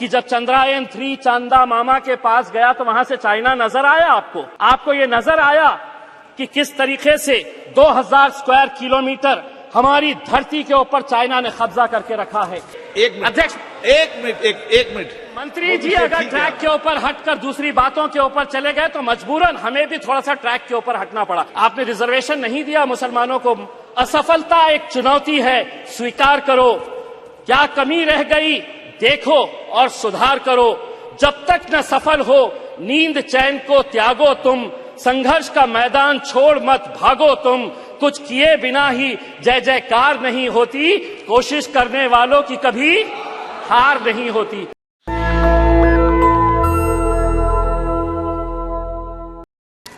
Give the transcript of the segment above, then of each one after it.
कि जब चंद्रयान 3 चांदा मामा के पास गया तो वहां से चाइना नजर आया आपको? आपको ये नजर आया कि किस तरीके से 2000 स्क्वायर किलोमीटर हमारी धरती के ऊपर चाइना ने कब्जा करके रखा है? एक मिनट अध्यक्ष, एक मिनट मंत्री जी, अगर ट्रैक के ऊपर हटकर दूसरी बातों के ऊपर चले गए तो मजबूरन हमें भी थोड़ा सा ट्रैक के ऊपर हटना पड़ा। आपने रिजर्वेशन नहीं दिया मुसलमानों को। असफलता एक चुनौती है, स्वीकार करो। क्या कमी रह गई देखो और सुधार करो। जब तक न सफल हो नींद चैन को त्यागो तुम, संघर्ष का मैदान छोड़ मत भागो तुम। कुछ किए बिना ही जय जयकार नहीं होती, कोशिश करने वालों की कभी हार नहीं होती।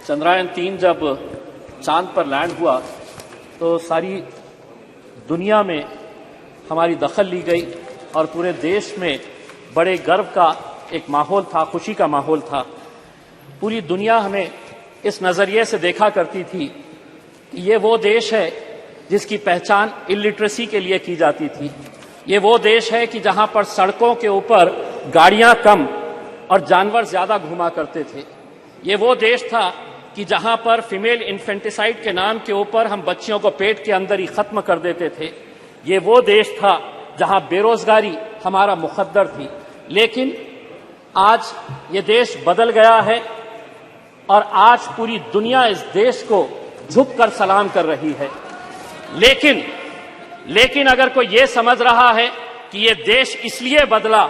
चंद्रयान 3 जब चांद पर लैंड हुआ तो सारी दुनिया में हमारी दखल ली गई और पूरे देश में बड़े गर्व का एक माहौल था, खुशी का माहौल था। पूरी दुनिया हमें इस नजरिए से देखा करती थी कि ये वो देश है जिसकी पहचान इलिटरेसी के लिए की जाती थी। ये वो देश है कि जहां पर सड़कों के ऊपर गाड़ियां कम और जानवर ज्यादा घुमा करते थे। ये वो देश था कि जहां पर फीमेल इन्फेंटिसाइड के नाम के ऊपर हम बच्चियों को पेट के अंदर ही खत्म कर देते थे। ये वो देश था जहां बेरोजगारी हमारा मुकद्दर थी। लेकिन आज ये देश बदल गया है और आज पूरी दुनिया इस देश को झुककर सलाम कर रही है। लेकिन अगर कोई ये समझ रहा है कि ये देश इसलिए बदला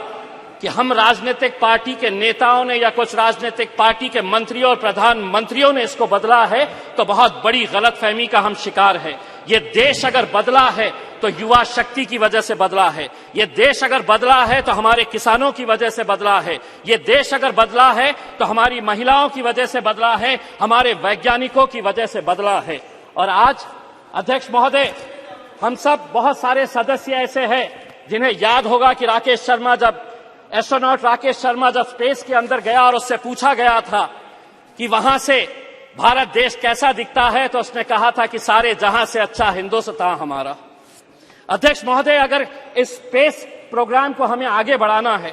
कि हम राजनीतिक पार्टी के नेताओं ने या कुछ राजनीतिक पार्टी के मंत्रियों और प्रधानमंत्रियों ने इसको बदला है, तो बहुत बड़ी गलतफहमी का हम शिकार है। ये देश अगर बदला है तो युवा शक्ति की वजह से बदला है। ये देश अगर बदला है तो हमारे किसानों की वजह से बदला है। ये देश अगर बदला है तो हमारी महिलाओं की वजह से बदला है, हमारे वैज्ञानिकों की वजह से बदला है। और आज अध्यक्ष महोदय, हम सब बहुत सारे सदस्य ऐसे हैं जिन्हें याद होगा कि एस्ट्रोनॉट राकेश शर्मा जब स्पेस के अंदर गया और उससे पूछा गया था कि वहां से भारत देश कैसा दिखता है, तो उसने कहा था कि सारे जहां से अच्छा हिंदुस्तान हमारा। अध्यक्ष महोदय, अगर इस स्पेस प्रोग्राम को हमें आगे बढ़ाना है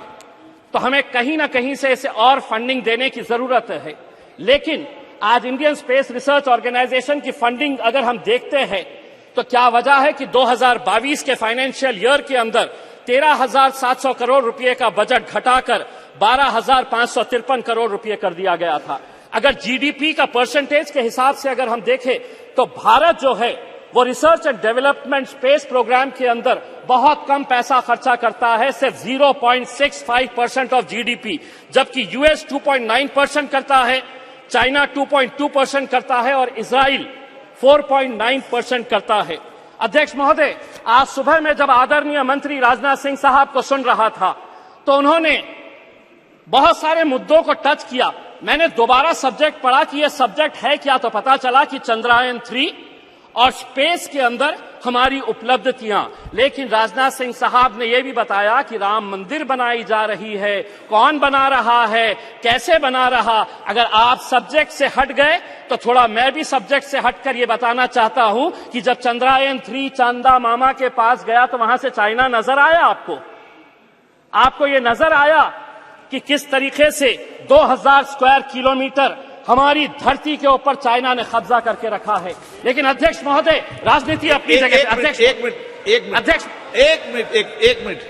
तो हमें कहीं ना कहीं से इसे और फंडिंग देने की जरूरत है। लेकिन आज इंडियन स्पेस रिसर्च ऑर्गेनाइजेशन की फंडिंग अगर हम देखते हैं तो क्या वजह है कि 2022 के फाइनेंशियल ईयर के अंदर 13,700 करोड़ रुपए का बजट घटाकर 12,553 करोड़ रुपए कर दिया गया था। अगर जीडीपी का परसेंटेज के हिसाब से अगर हम देखें तो भारत जो है वो research and development space program के अंदर बहुत कम पैसा खर्चा करता है, सिर्फ 0.65% ऑफ जीडीपी, जबकि यूएस 2.9% करता है, चाइना 2.2% करता है और इजराइल 4.9% करता है। अध्यक्ष महोदय, आज सुबह में जब आदरणीय मंत्री राजनाथ सिंह साहब को सुन रहा था तो उन्होंने बहुत सारे मुद्दों को टच किया। मैंने दोबारा सब्जेक्ट पढ़ा कि यह सब्जेक्ट है क्या, तो पता चला कि चंद्रयान 3 और स्पेस के अंदर हमारी उपलब्धियां। लेकिन राजनाथ सिंह साहब ने यह भी बताया कि राम मंदिर बनाई जा रही है, कौन बना रहा है, कैसे बना रहा। अगर आप सब्जेक्ट से हट गए तो थोड़ा मैं भी सब्जेक्ट से हटकर यह बताना चाहता हूं कि जब चंद्रयान 3 चांदा मामा के पास गया तो वहां से चाइना नजर आया आपको ये नजर आया कि किस तरीके से 2000 स्क्वायर किलोमीटर हमारी धरती के ऊपर चाइना ने कब्जा करके रखा है। लेकिन अध्यक्ष महोदय, राजनीति अपनी जगह। अध्यक्ष एक मिनट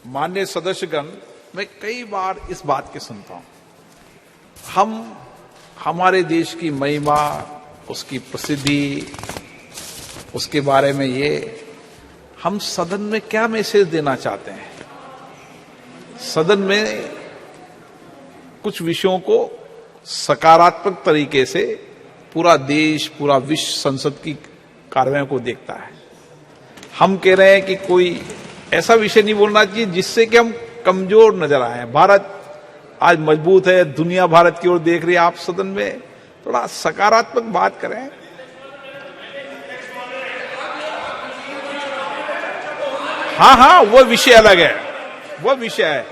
माननीय सदस्यगण, मैं कई बार इस बात के सुनता हूं, हमारे देश की महिमा, उसकी प्रसिद्धि, उसके बारे में हम सदन में क्या मैसेज देना चाहते हैं। सदन में कुछ विषयों को सकारात्मक तरीके से पूरा देश, पूरा विश्व संसद की कार्रवाई को देखता है। हम कह रहे हैं कि कोई ऐसा विषय नहीं बोलना चाहिए जिससे कि हम कमजोर नजर आए। भारत आज मजबूत है, दुनिया भारत की ओर देख रही है। आप सदन में थोड़ा सकारात्मक बात करें। हाँ, वो विषय अलग है, वो विषय है।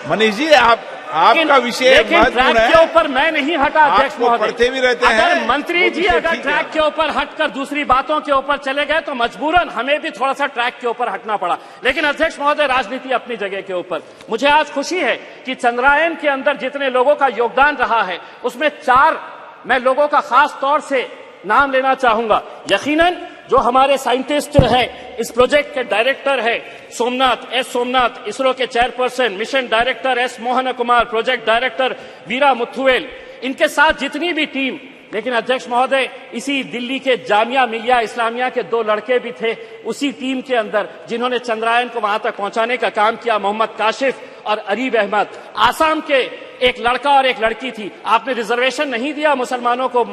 मनीष जी, आप आपका विषय लेकिन ट्रैक महत्वपूर्ण है। के ऊपर मैं नहीं हटा अध्यक्ष आपको महोदय। पढ़ते भी रहते अगर हैं, मंत्री वो जी विषय अगर ठीक है। ट्रैक के ऊपर हटकर दूसरी बातों के ऊपर चले गए तो मजबूरन हमें भी थोड़ा सा ट्रैक के ऊपर हटना पड़ा। लेकिन अध्यक्ष महोदय, राजनीति अपनी जगह के ऊपर। मुझे आज खुशी है कि चंद्रायन के अंदर जितने लोगों का योगदान रहा है उसमें 4 मैं लोगों का खास तौर से नाम लेना चाहूंगा। यकीनन जो हमारे साइंटिस्ट हैं, इस प्रोजेक्ट के डायरेक्टर है सोमनाथ, इसरो के chairperson, mission director S Mohan Kumar, project director Veera Muthuvel, इनके साथ जितनी भी टीम। लेकिन अध्यक्ष महोदय, इसी दिल्ली के जामिया मिलिया इस्लामिया के 2 लड़के भी थे उसी टीम के अंदर जिन्होंने चंद्रायन को वहां तक पहुंचाने का काम किया, मोहम्मद काशिफ और अरीब अहमद। आसाम के एक लड़का और एक लड़की थी। आपने रिजर्वेशन नहीं दिया मुसलमानों को,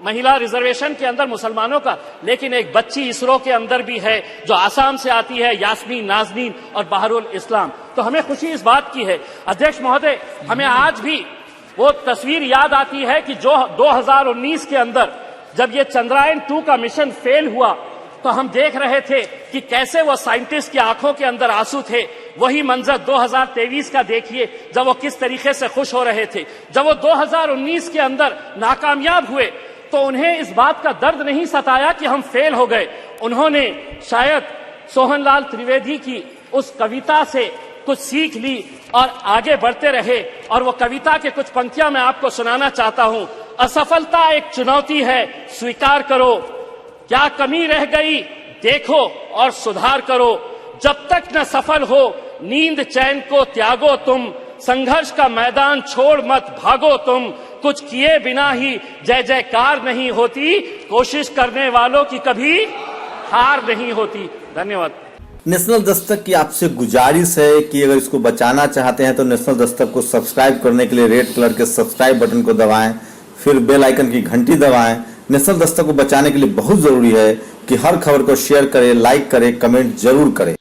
महिला रिजर्वेशन के अंदर मुसलमानों का, लेकिन एक बच्ची इसरो के अंदर भी है जो आसाम से आती है, यास्मीन नाजनीन और बहरुल इस्लाम। तो हमें खुशी इस बात की है अध्यक्ष महोदय, हमें आज भी वो तस्वीर याद आती है कि जो 2019 के अंदर जब ये चंद्रायन 2 का मिशन फेल हुआ तो हम देख रहे थे कि कैसे वो साइंटिस्ट की आंखों के अंदर आंसू थे। वही मंजर 2023 का देखिए, जब वो किस तरीके से खुश हो रहे थे। जब वो 2019 के अंदर नाकामयाब हुए तो उन्हें इस बात का दर्द नहीं सताया कि हम फेल हो गए। उन्होंने शायद सोहनलाल त्रिवेदी की उस कविता से कुछ सीख ली और आगे बढ़ते रहे। और वो कविता के कुछ पंक्तियां मैं आपको सुनाना चाहता हूं। असफलता एक चुनौती है, स्वीकार करो। क्या कमी रह गई देखो और सुधार करो। जब तक न सफल हो नींद चैन को त्यागो तुम। संघर्ष का मैदान छोड़ मत भागो तुम। कुछ किए बिना ही जय जयकार नहीं होती। कोशिश करने वालों की कभी हार नहीं होती। धन्यवाद। नेशनल दस्तक की आपसे गुजारिश है कि अगर इसको बचाना चाहते हैं तो नेशनल दस्तक को सब्सक्राइब करने के लिए रेड कलर के सब्सक्राइब बटन को दबाएं, फिर बेल आइकन की घंटी दबाएं। नेशनल दस्तक को बचाने के लिए बहुत जरूरी है कि हर खबर को शेयर करें, लाइक करें, कमेंट जरूर करें।